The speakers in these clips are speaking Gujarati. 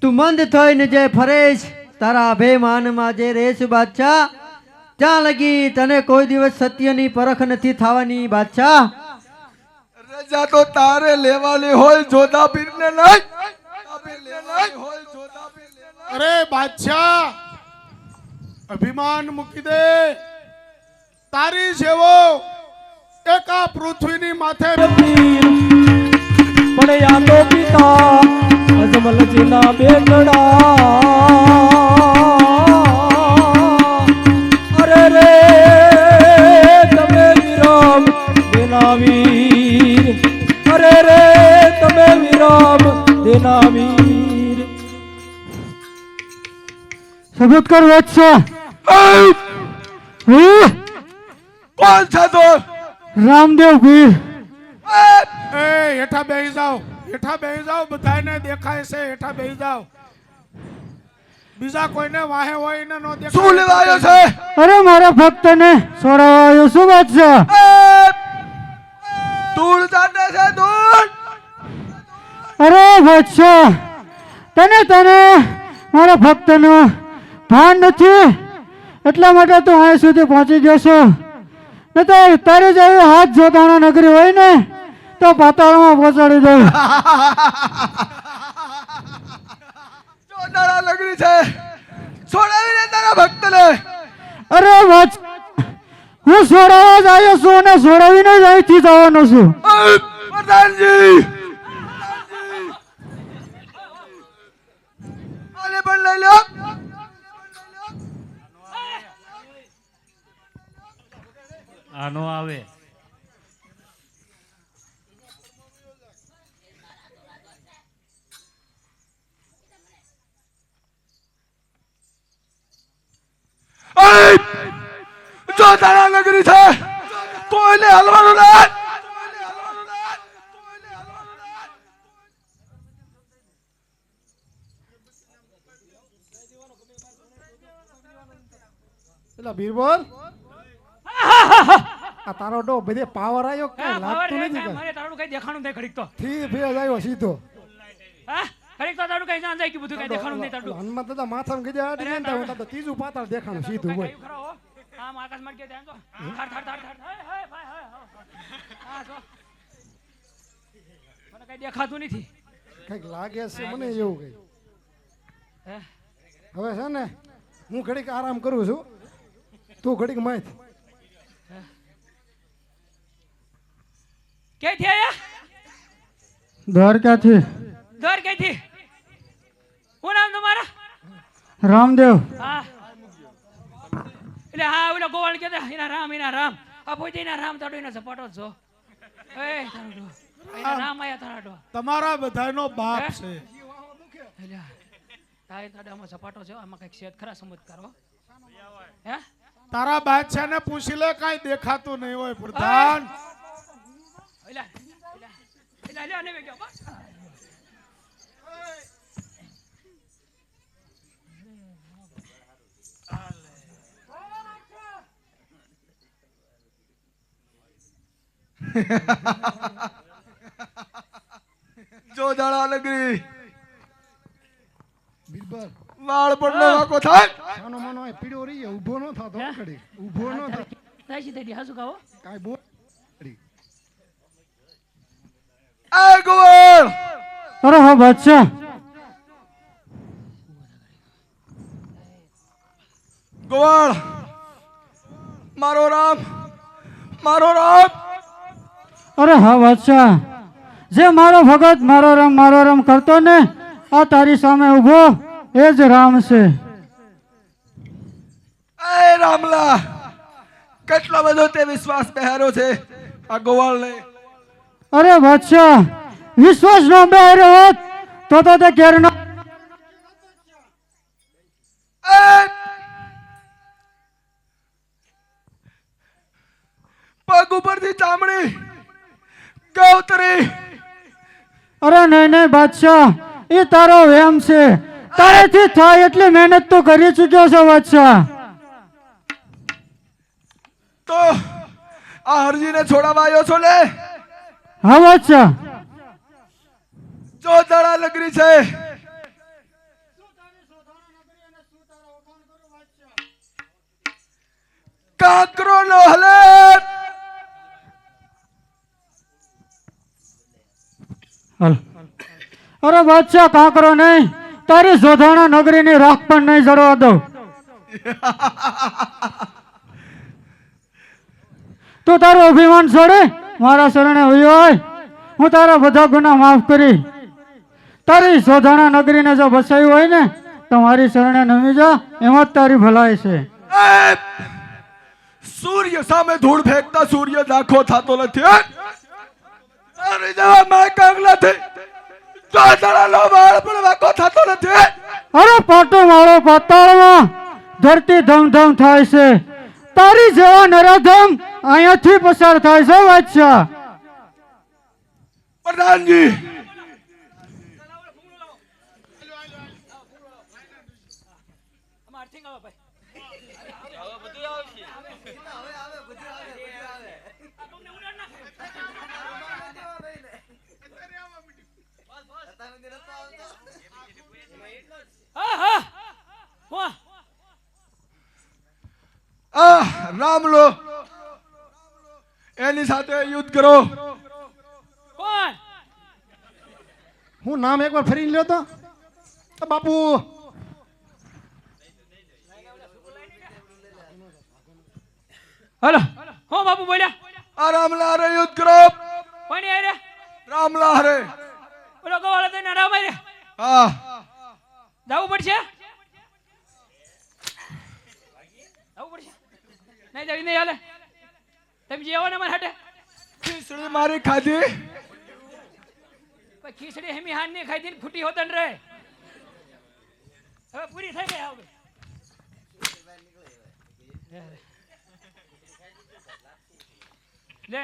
તું મંદ થઈને જે ફરેશ તારા અભિમાનમાં જે રેસ બાદશાહ, ત્યાં લગી તને કોઈ દિવસ સત્યની પરખ નથી થવાની બાદશાહ. રજા તો તારે લેવાની હોય જોધાપીરને નહીં. અરે બાદશાહ અભિમાન મૂકી દે. તારી જેવો એક આ પૃથ્વીની માથે પડ્યા તો પિતા અજમલજીના બેટડા. અરે રે તમે વિરામ દેનાવીર, અરે રે તમે વિરામ દેનાવીર. સબૂત કર વત્સા. કોણ છે તો? રામદેવ વીર. એ હેઠા બેહી જાઓ, હેઠા બેહી જાઓ. બધાને દેખાય છે, હેઠા બેહી જાઓ. બીજા કોઈને વાહે હોય એને નો દેખાય. શું લેવા આવ્યો છે? અરે મારા ભક્તને છોડાવવા આવ્યો છું બાદશાહ. ધૂળ ચાટે છે ધૂળ. અરે બાદશાહ, તને મારા ભક્તનો ભાન નથી, એટલા માટે તું અહીં સુધી પહોંચી ગયો છો. ન તો તારે જેવી હાથ જોતાણા નગરી હોય ને તો પાતાળમાં પહોંચાડી દઉં. જોધાણા નગરી છે, છોડાવી દે તારા ભક્તને. અરે બાદશાહ, હું છોડાવવા જ આવ્યો છું અને છોડાવીને જ અહીંથી જવાનો છું. પ્રધાનજી આને પણ લઈ લો. આનો આવે. જોધાણા નગરી છે, કોઈને હલવાનું નહીં. પેલા બીરબલ આ તારો ડો બધે પાવર આવ્યો કે લાગતું નથી કે મારે તારું કઈ દેખાણું નહીં ખડીક તો. થી ફેર આવ્યો સીધો. હા ખડીક તો તારું કઈ ના જાય કે બધું કઈ દેખાણું નહીં તારું. હનુમાન દાદા માથામાં ગજે આડી ને તો ત્રીજું પાતાળ દેખાણું સીધું હોય. ખરો હો. આમ આકાશ માં કે ધ્યાન તો થાર થાર થાર થાર. હે હે ભાઈ હે. હા જો મને કઈ દેખાતું નથી. કઈક લાગે છે મને એવું કઈ. હે હવે છે ને હું ઘડીક આરામ કરું છું, તું ઘડીક માથ. કે થી આયા? દ્વારકાથી. ઘર કે થી? શું નામ તમારા? રામદેવ. હા એટલે હા ઓલા ગોવાળ કે એના રામ આ પોતે એના રામ તાડો એના ઝપાટો છો. એ તાડો એના રામ આયા તાડો તમારા બધાનો બાપ છે. એટલે તાય તાડો આમાં ઝપાટો છે, આમાં કઈક શેત ખરા સમજ કરો. હે તારા બાદશાહને પૂછી લે, કાઈ દેખાતું નહીં હોય પ્રધાન. એલા એલા એલા ને ગયો બસ. જોધાણા નગરી બીરબલ વાળ પણ વાકો થાય. સાનો માનો આ પીડો રહી જાય, ઊભો ન થાતો ઘડી, ઊભો ન થાતો. તાઈ સીધી હાસુ કાવો. કાઈ બોલ. એ ગોવાળ અરે હા બાદશાહ. ગોવાળ મારો રામ. અરે હા બાદશાહ, જે મારો ભગત મારો રામ કરતો ને આ તારી સામે ઊભો એ જ રામ છે. એ રામલા, કેટલો બધો તે વિશ્વાસ બેહારો છે આ ગોવાળને. અરે બાદશાહ, વિશ્વાસ નો બેહાર્યો હોત તો તે કેર ન. પગ ઉપરથી ચામડી ગૌતરી. અરે નહીં બાદશાહ, એ તારો વેમ છે. તારેથી થાય એટલી મહેનત તો કરી ચૂક્યો છે બાદશાહ. તો આ હરજીને છોડાવવા આવ્યો છો ને? હા બાદશાહ. જોધાણા નગરી છે, કાંકરો નો હલે. હાલ. અરે બાદશાહ કાંકરો નહીં, તારી જોધાણા નગરીની રાખ પણ નહીં જડવા દઉં. તું તારું અભિમાન છોડી મારા શરણે વયો હોય, હું તારા બધા ગુના માફ કરી. તારી જોધાણા નગરીને જો બસાવી હોય ને તો મારી શરણે નમી જા, એમાં જ તારી ભલાઈ છે. એ, સૂર્ય સામે ધૂળ ફેંકતા સૂર્ય દાખો થતો નથી. તારી જેવા માય કાંગલાથી જોધડાનો વાળ પણ વાંકો થતો નથી. અરે પાટો મારો પાતાળમાં ધરતી ધમધમ થાય છે, તારી જેવા નરાધમ અહીંયાથી પસાર થાય છે બાદશાહ. પ્રધાનજી, હા હા વાહ આ રામલો એની સાથે યુદ્ધ કરો. કોણ હું નામ એકવાર ફરી લ્યો તો બાપુ. હલો હો બાપુ બોલ્યા આ રામલા હારે યુદ્ધ કરો. કોની આરે રામલા હારે. ઓલો ગવાળો તો ના રામ આરે હા, જવું પડશે નહીં જવી નહીં હાલે તમે જે આવો ને મારા હાટે ખીચડી મારી ખાધી. કોઈ ખીચડી હેમી હાન ની ખાઈ દીને ફૂટી હોતન રે હવે પૂરી થઈ ગઈ હવે લે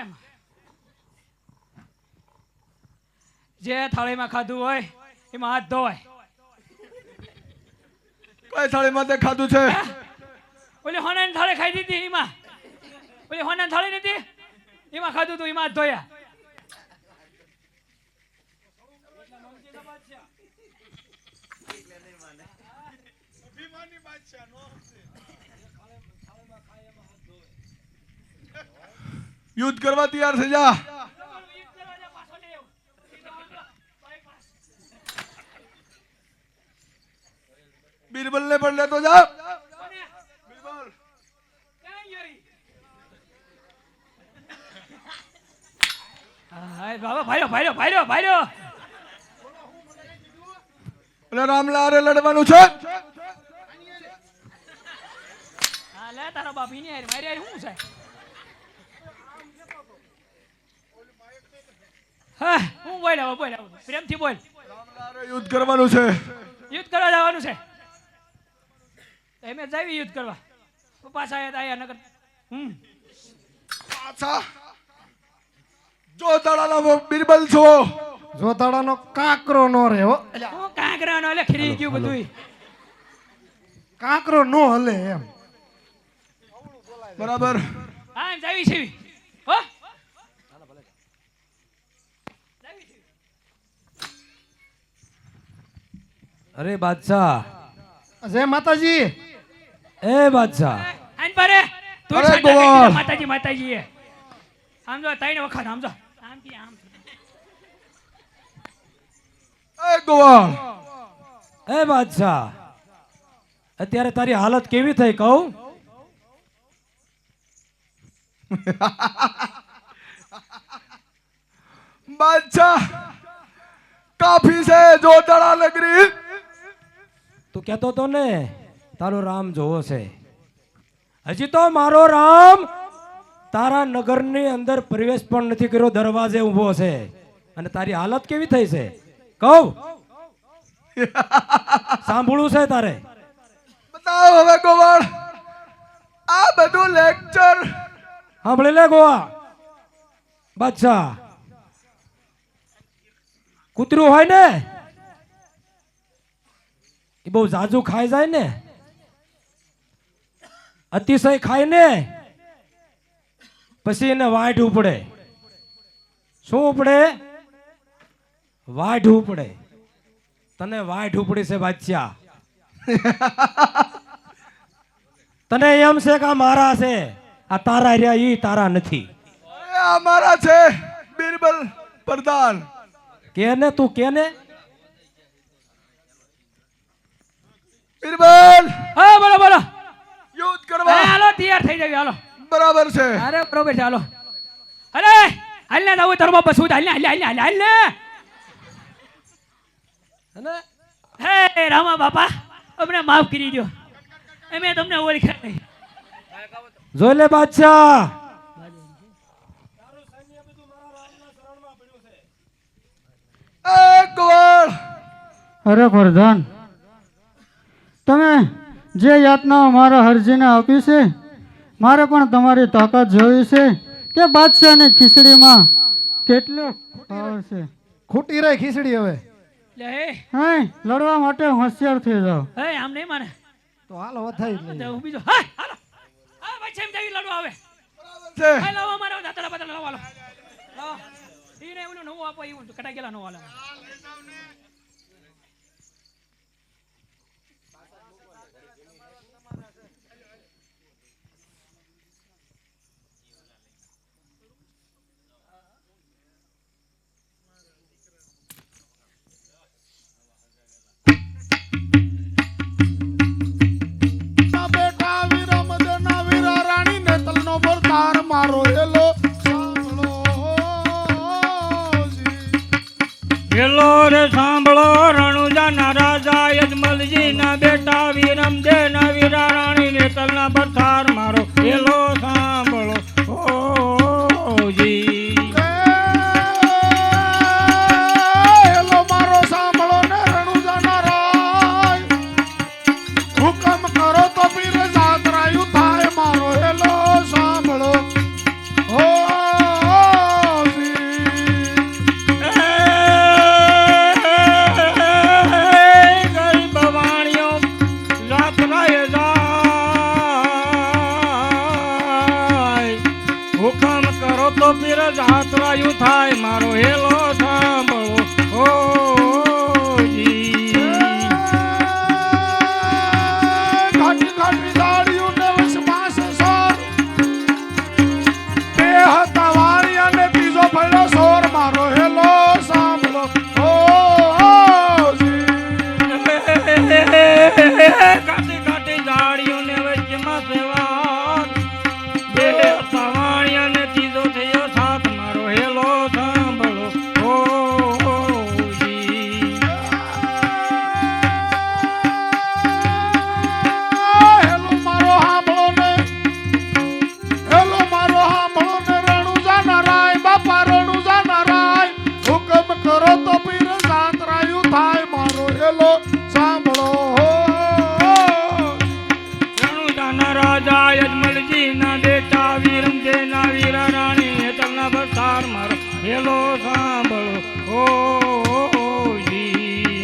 જે થાળીમાં ખાધું હોય એમાં હાથ ધોવાય. કઈ થાળીમાં તે ખાધું છે? ઓલી હોનાની થાળી ખાઈ દીધી એમાં ઓલી હોનાની થાળી નથી એમાં ખાધું તું એમાં હાથ ધોયા. યુદ્ધ કરવા તૈયાર થઈ જા. બીરબલ ને પણ લેતો જા. બીરબલ, હાય બાબા ભાઈરો ભાઈરો ભાઈરો ભાઈરો અને રામલા હારે લડવાનું છે. હા લે તારો બાપ ઈની હારે મારી હારે શું છે? હા હું બોલ પ્રેમથી બોલ. રામલા હારે યુદ્ધ કરવાનું છે. યુદ્ધ કરવા જવાનું છે એમ જાવી યુદ્ધ કરવા પાછા આયા નગર પાછા જોધડાનો બીરબલ છો. જોતાડાનો કાંકરો નો રે હો. હું કાંકરાનો એટલે ખરી ગયું બધું. કાંકરો નો હલે એમ. બરાબર. હા એમ જાવી છે હો અરે બાદશાહ, જય માતાજી. એ બાદશાહ, આન પારે તું અરે સાંડા ગોવાળ. કાઢી દે, માતાજી માતાજી એ આમ જો તાઈને વખત આમ જો આમ થી આમ એ ગોવાળ, એ બાદશાહ, અત્યારે તારી હાલત કેવી થઈ કહું? બાદશાહ કાફી છે જોધડા નગરી. તું કહેતો તો ને તારો રામ જોવો છે. હજી તો મારો રામ તારા નગરની અંદર પ્રવેશ પણ નથી કર્યો, દરવાજે ઊભો છે. અને તારી હાલત કેવી થઈ છે કહું? સાંભળવું છે તારે? બતાવ હવે ગોવાળ. આ બધું લેક્ચર. સાંભળી લે ગોવા બાદશાહ, કૂતરું હોય ને એ બહુ જાજુ ખાઈ જાય ને, અતિશય ખાય ને પછી એને વાઢ ઉપડે. શું ઉપડે? વાઢ ઉપડે. તને વાઢ ઉપડી છે બાદશાહ. તને એમ છે કે આ મારા છે. આ તારા રહ્યા ઈ તારા નથી. એ અમારા છે બિરબલ પ્રધાન. કેને તું કેને? બિરબલ હા બોલો બોલો. યુદ્ધ એ કરવા હાલો તૈયાર થઈ જાવ હાલો. બરાબર છે. અરે બરોબર છે હાલો. અરે હાલ ને જાવ તારો બાપ બસવું હાલ ને હાલ ને હાલ ને હાલ ને. અને હે રામા બાપા અમને માફ કરી દો. અમે તમને ઓળખ્યા નહીં. જોઈ લે બાદશાહ, એ ગોળ અરે પ્રધાન, તમે જે યાતનાઓ મારા હરજીને આપી છે, મારે પણ તમારી તાકાત જોઈ છે કે બાદશાહની ખીચડીમાં કેટલો પાવર છે. ખૂટી રહી ખીચડી હવે. લે હે હા, લડવા માટે હોશિયાર થઈ જાઓ. હે આમ નહીં માને તો હાલો વધાઈ જ લઈએ. તો બીજો હા હાલો હા ભાઈ છે એમ જઈ લડવા આવે. છે. હા લાવો મારો દાતરા બદલ લાવો લાવો. લાવો ઈને ઓલું નવું આપો એવું કટાઈ ગયેલા નવું લાવો. ના બેટા વીરમ દેના વીરા રાણી ને તલનો પરતાર મારો હેલો સાંભળો જી. હેલો રે સાંભળો રણુજાના રાજા યજમલજી ના બેટા વીરમ દે ના વીરા રાણી ને તલના પથાર મારો હેલો સાંભળો જી. હેલો મારો સાંભળો ને રણુજાના રાય. હુકમ કરો તો પીર જાતરાયું થાય મારો હેલો સાંભળો ઓ જી. ગરીબ વાણીઓ જાતરાય જાય. હુકમ કરો તો પીર જાતરાયું થાય મારો હેલો સાંભળો જી. ઘાટી ઘાટી દાળિયું ને વસમાં સસર. બે હતા વાળી અને ત્રીજો ફળ્યો સોર મારો હેલો સાંભળો ઓ જી. કાટી કાટી ઝાડીઓને વચ્ચેમાં સેવા બે સવાણિયાને ત્રીજો થયો સાથ મારો હેલો સાંભળો જી. હેલો મારો સાંભળો ને હેલો મારો સાંભળો ને રણુજાના રાય બાપા રણુજાના રાય. હુકમ કરો તો પીર જાતરાયું થાય મારો હેલો સાંભળો રણુજાના રાજા યજમલજીના બેટા વીરમ દેના વીરા રાણી હેતલના બસાર મારો હેલો સાંભળો જી.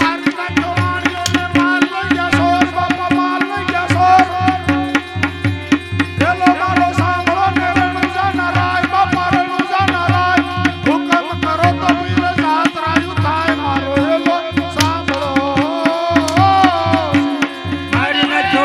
મારી નાખો વાણીઓને માલ લઈ ગયા સોર બાપા માલ લઈ ગયા સોર. હેલો મારો સાંભળો ને રણુજાના રાય બાપા રણુજાના રાય. હુકમ કરો તો પીર જાતરાયું થાય મારો હેલો સાંભળો મારી નાખો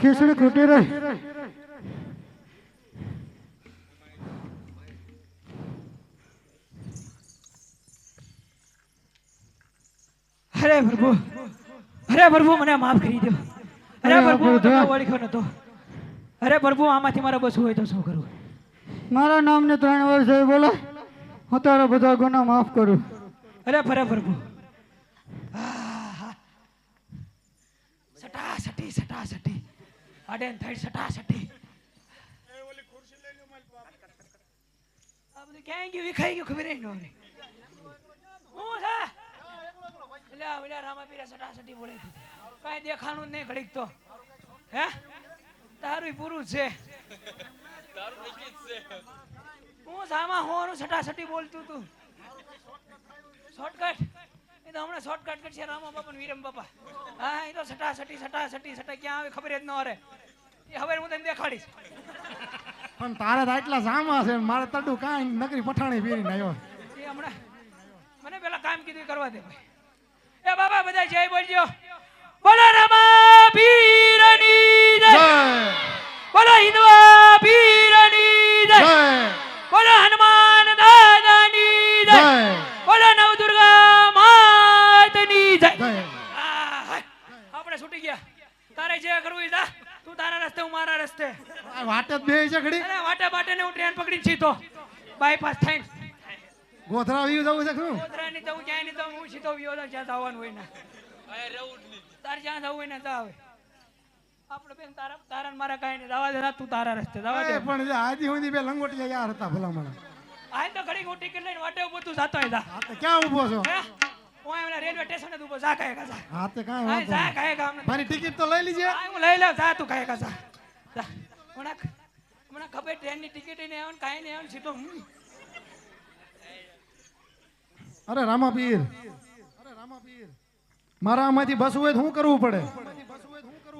ખીચડી ખૂટી રહી. અરે પ્રભુ, અરે પ્રભુ, મને માફ કરી દો. અરે અરે પ્રભુ, હું પ્રભુ. તમને ઓળખ્યો નતો. અરે પ્રભુ, આમાંથી મારે બસવું હોય તો શું કરવું? મારા નામને 3 વાર જય બોલે, હું તારા બધા ગુના માફ કરું. અરે પ્રભુ, સટાસટી સટાસટી આડેન થઈ સટાસટી. આ બધું ક્યાંય ગયું, વિખાઈ ગયું, ખબર ય ન રહી. હું છે એટલે ઓલા રામાપીરા સટાસટી બોલે છે. કાંઈ દેખાણું જ નહીં ઘડીક તો. હે તારું પૂરું છે. હું સામા હોવાનું સટાસટી બોલતું તું. શોર્ટકટ એ તો હમણાં શોર્ટકટ કરશે રામા બાપા ને વીરમ બાપા. હા, એ તો સટાસટી સટાસટી સટા ક્યાં આવે ખબર જ ન રહે. એ હવે હું તને દેખાડીશ. પણ તારે તો આટલા જામા છે ને મારે તડું કાંઈ નકરી પઠાણી પહેરીને આવ્યો. એ હમણાં મને પેલા કામ કીધું એ કરવા દે ભાઈ. એ બાબા બધા જય બોલજો. બોલો રામા પીરની જય, બોલો હિંદવા પીરની જય, બોલો હનુમાન દાદાની જય, બોલો નવદુર્ગા માતની જય. આહ, આપણે છૂટી ગયા. તારે જે કરવું એ જા. તું તારા રસ્તે, હું મારા રસ્તે. આ વાટે જ બેહી છે ઘડી. અરે વાટે બાટે ને હું ટ્રેન પકડીને સીધો બાયપાસ થઈને. ગોધરા વ્યુ જવું છે શું? ગોધરાની તો હું ક્યાંય નહીં તો હું સીધો વ્યો તો જ્યાં જવાનું હોય ને. તારે જ્યાં જવું હોય ને જા આવે. આપણે બેન તારા ને મારા કાંઈ નહીં. જવા દે, તું તારા રસ્તે જવા દે. એ પણ જે આજી સુધી બે લંગોટિયા યાર હતા ભલામણ. આ તો ઘડી હું ટિકિટ લઈને વાટે ઉભો તું જાતો હોય જા. હા તો ક્યાં ઊભો છો? હે હું એમના રેલવે સ્ટેશન જ ઉભો. જા કાંઈ જા. હા તે કાંઈ હા, વાંધો જા નહીં. કાંઈ કામ. મારી ટિકિટ તો લઈ લીજે. હા, હું લઈ લઉં. જા તું કાંઈ જા. જા. હમણાં ખબર ટ્રેનની ટિકિટ નહીં આવે કાંઈ નહીં આવે સીધો. અરે રામાપીર, મારા આમાંથી બસવું હોય તો શું કરવું પડે?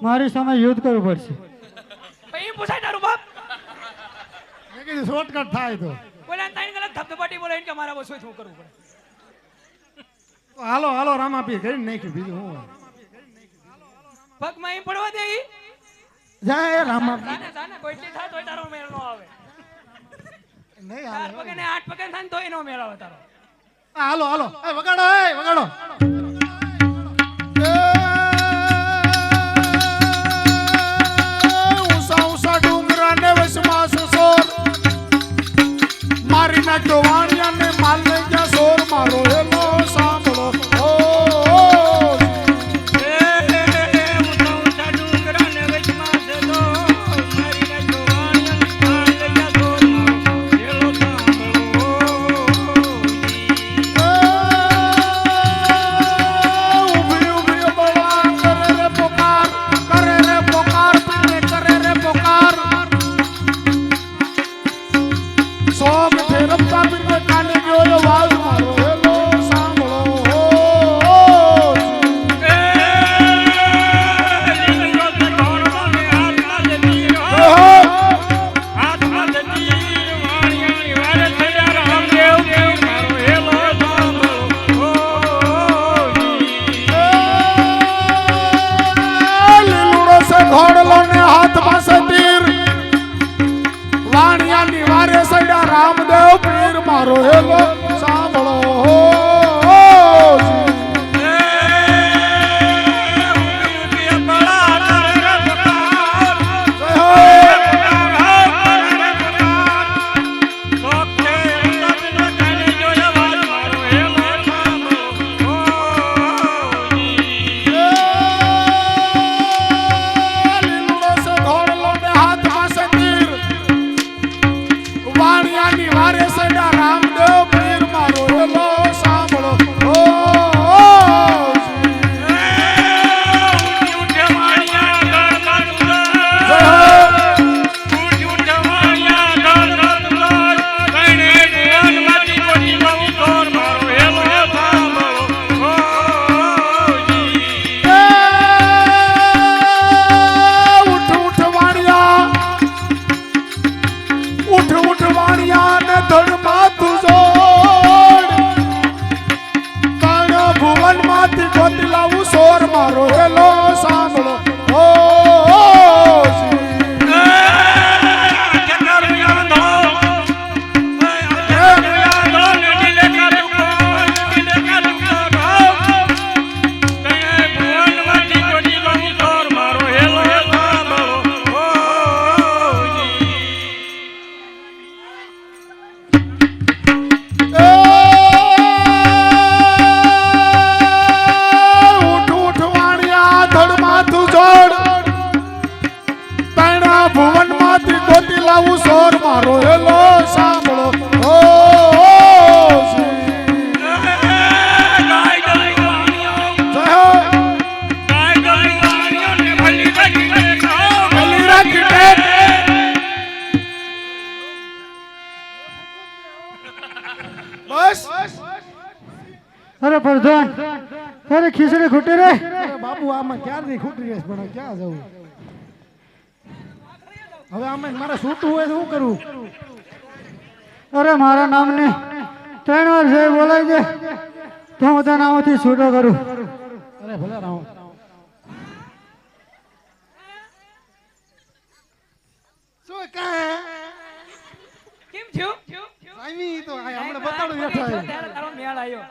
મારી સામે યુદ્ધ કરવું પડશે. ભાઈ એમ પૂછાય તારું બાપ. મેં કીધું શોર્ટકટ થાય તો. બોલે તારી ગલત ધબધબાટી બોલે કે મારા બસો શું કરવું પડે. તો હાલો હાલો રામાપીર કરીને નાખ્યું બીજું હું હોય. પગમાં એમ પડવા દે ઈ. જય રામાપીર. જાને જાને કોઈથી થાય તોય તારો મેળ ન આવે. નહીં 4 હાલે. પગે ને 8 પગે થાય ને તોય નો મેળ આવે તારો. હાલો હાલો એ વગાડો એ વગાડો. ઊંચા ઊંચા ડુંગરા ને વસમાં સોર મારી નાખ્યો વાણિયા ને માલ ને ગયા સોર મારો હેલો સાંભળો. ઊભી ઊભી બળવાન કરે રે પોકાર પીને કરે રે પોકાર. સોગ ફેરવતા પીને કાને ગયો વાજ મારો હેલો સાંભળો. લીલુડો સે ઘોડલો ને હાથમાં સે તીર વાણિયાની વારે સડ્યા રામદેવ પીર મારો હેલો સાંભળો. લીલુડો સે ઘોડલો ને હાથમાં સે તીર વાણિયાની વારે સડા રામદેવ પીર બસ અરે પ્રધાન અરે ખીચડી ખૂટી રે અરે બાપુ આમાં ક્યારની ખૂટી ગઈ છે, પણ ક્યાં જવું હવે આમાં મારે છૂટવું હોય તો શું કરવું? અરે મારા નામને 3 વાર જય બોલાય છે તો હું તારા નામથી છૂટો કરું. અરે ભલે રામ શું કાંઈ કેમ થયું સામી તો આ હમણાં બતાડું હેઠે આવ્યું. ત્યારે તારો મેળ આવ્યો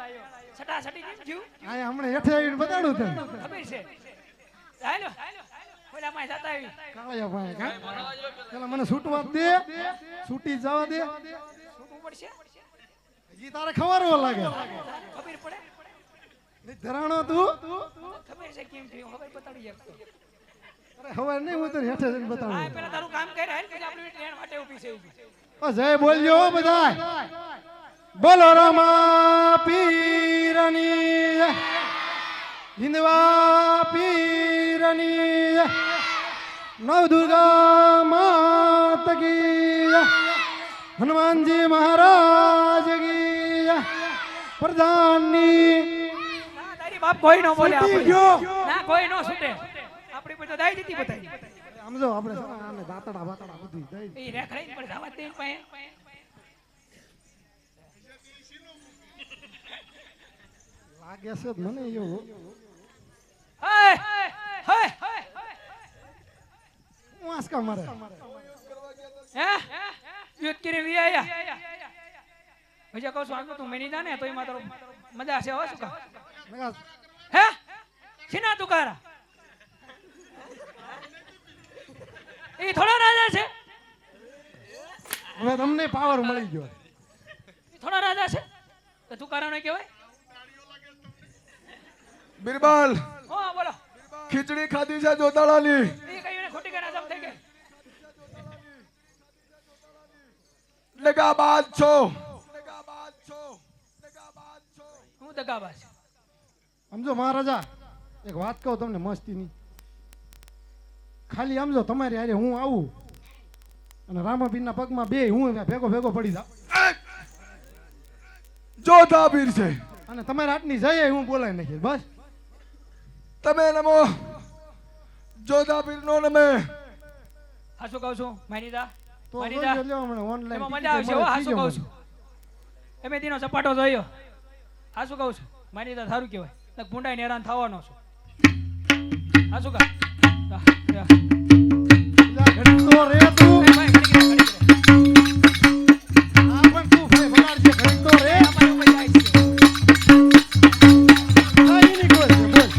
છટાછટી કેમ થયું આ હમણાં હેઠે આવીને બતાડું તને ખબર છે હાલો ઓલામાં જતા આવી કાળિયા ભાઈ કાં? પેલા મને છૂટવા દે, છૂટી જવા દે. છૂટવું પડશે હજી તારે ખવારવો લાગે. ખબર પડે નહીં ધરાણો તું. ખબર છે કેમ થયું હવે બતાડી શકતો અરે હવે નહીં, હું તને હેઠે જઈને હા બતાડું. પેલા તારું કામ કરે હાલ પછી આપણે ટ્રેન માટે ઊભી છે ઓ જય બોલજો હો બધા. બોલો રામા પીરની, હિંદવા પીરની, નવ દુર્ગા માત કી, હનુમાનજી મહારાજ કી, પ્રધાનની ના તારી બાપ કોઈ નો બોલે છૂટી આપણે ગયો. ના કોઈ નો છૂટે આપણી પર તો દાઈ દીધી બતાવી સમજો આપણે છે ને આને દાતડા બાતડા બધું દઈ દે. એ રેખડાઈ પર જવા દે પાસે લાગે છે જ મને એવું. હાય હાય હું આસકા મારે હે યુદ્ધ કરી વી આયા ભજા કહું છું આગળ તું મેની જા ને તો એમાં તારો મજા છે હો શું કા મેં કહ્યું, હે શીના તુકારા એ થોડા રાજા છે હવે તમને પાવર મળી ગયો. એ થોડા રાજા છે તો તુકારા નો કહેવાય બિરબલ હો બોલો ખીચડી ખાધી છે જોતાળાની. એ કઈ ને ખોટી કરા જમ થઈ ગઈ દગાબાજ છો. હું દગાબાજ સમજો મહારાજા, એક વાત કહું તમને મસ્તીની. ખાલી સમજો તમારી હારે હું આવું અને રામાપીરના પગમાં બે હું ભેગો ભેગો પડી જાઉં જોધાબીર છે. અને તમારે આટની જઈએ હું બોલાવી નાખીશ બસ. તમે નમો જોધાબીર નો નમે. હા શું કહું છું માનીદા તો માનીદા જોજો લ્યો હમણાં online એમાં ticket મજા આવશે હો હા મળે શું કહું ત્રીજો છું એમે દીનો સપાટો જોયો હા શું કહું છું માનીદા સારું કહેવાય ને ભૂંડાઈ હેરાન થવાનો છું હા શું કહા મળે. ઘડીક તો રે તું. હા પણ તું ભાઈ બગાડજે, ઘડીક તો રે. હા, એની કોઈ છે, બોલ.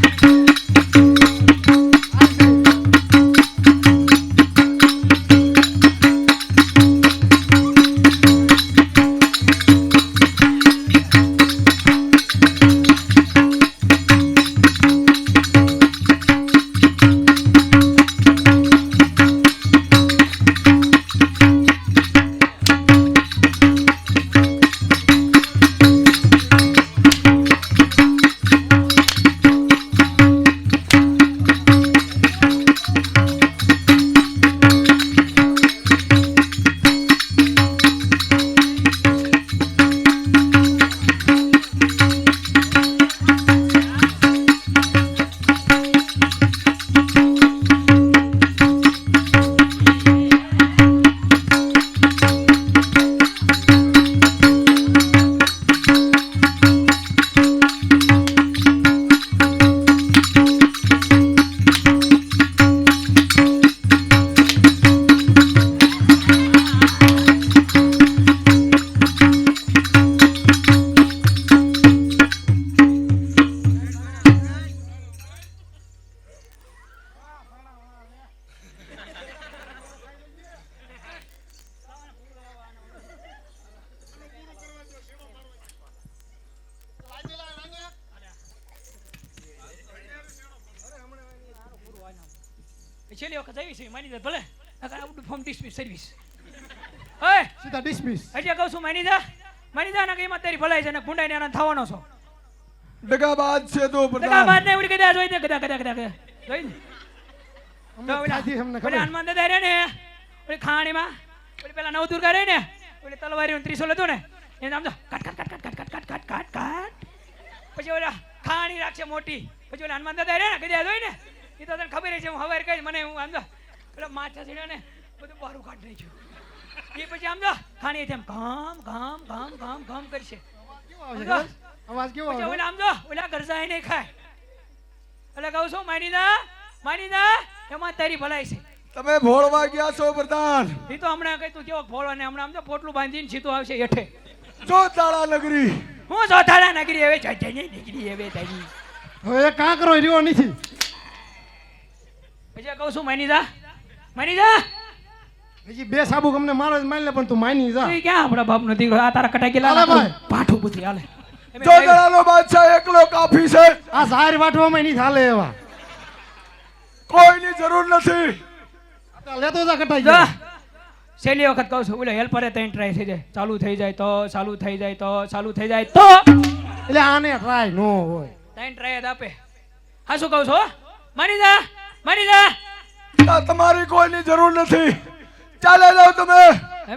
છેલ્લી વખત આવી છે માની દે ભલે નકર આવડું ફોર્મ ડિસમિસ સર્વિસ ઓય સીધા ડિસમિસ. હજી કહું છું માની જા ને કે એમાં તારી ભલાઈ છે ને ભૂંડાઈ ને હેરાન થવાનો છો દગાબાજ છે તો દગા પ્રધાન. બાદ ને ઉડી ગદા જોઈ દે ગદા જોઈ ને અમને ખાધી અમને ઓલે ખબર. હનુમાન દાદા રે ને ઓલી ખાણીમાં ઓલી પેલા નવદુર્ગા રે ને ઓલી તલવારી ત્રિશૂલ હતું ને એને આમ જો કાટ કાટ કાટ કાટ કાટ કાટ કાટ કાટ પછી ઓલા ખાણી રાખશે મોટી પછી ઓલા હનુમાન દાદા રે ને કદી હોય ને એ તો તને ખબર છે હું હવારે કઈ મને હું આમ જો પેલા માથા છે ને બધું બારું કાઢ નાખ્યું એ પછી આમ જો ખાણી તેમ ઘામ ઘામ ઘામ ઘામ ઘામ કરશે અવાજ કેવો પછી આવે ઓલા આમ જો ઓલા ગરજાય નહીં ખાય એટલે કહું છું માની ના એમાં તારી ભલાઈ છે તમે ભોળવા ગયા છો પ્રધાન એ તો હમણાં કઈ તું કેવો ભોળવા ને હમણાં આમ જો પોટલું બાંધીને સીધો આવશે હેઠે જો તાળા નગરી હું જોતાળા નગરી હવે જજની નીકળી હવે તારી હવે એ કાંકરો રહ્યો નથી પછી કહું છું માની જા હજી બે સાબુ અમને મારો જ માની લે પણ તું માની જા તું ક્યાં આપણા બાપ નથી આ તારા કટાકી હાલે લાલા ભાઈ. પાઠું બુદ્ધિ હાલે જો દળાનો બાદશાહ એકલો કાફી છે આ ઝાર વાટવામાં નહીં ચાલે એવા કોઈની જરૂર નથી આ લેતો જા કટાઈ જા જા છેલ્લી વખત કહું છું ઓલે હેલ્પરે તઈ ટ્રાય થઈ જાય ચાલુ થઈ જાય તો ચાલુ થઈ જાય તો ચાલુ થઈ જાય તો એટલે આને ટ્રાય નો હોય તઈ ટ્રાય જ આપે હા શું કહું છું હો? માની જા તમારી કોઈની જરૂર નથી ચાલે જાઓ તમે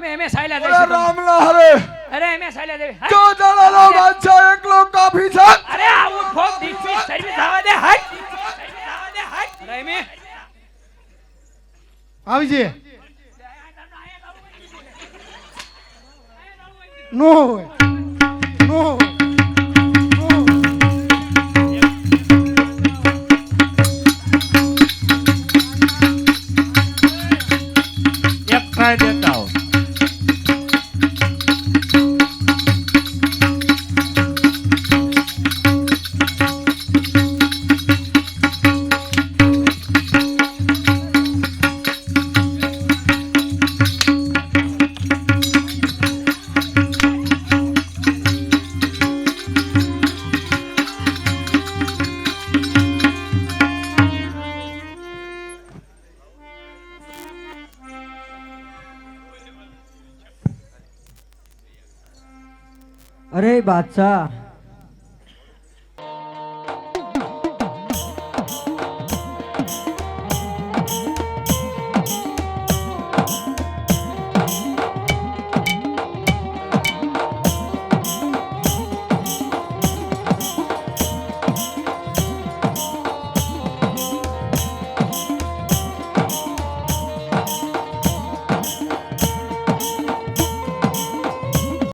અમે સાયલા ઓલા જઈશું રામલા હરે અરે અમે સાયલા દેવી જો દળાનો બાદશાહ એકલો કાફી છે અરે આવું ફોક દીક્ષિત સર્વિસ આવા દે હટ સર્વિસ આવા દે હટ અરે એમે આવી જે નો હોય નો હોય નો હોય. એક ટ્રાય દેતા હો અરે બાદશાહ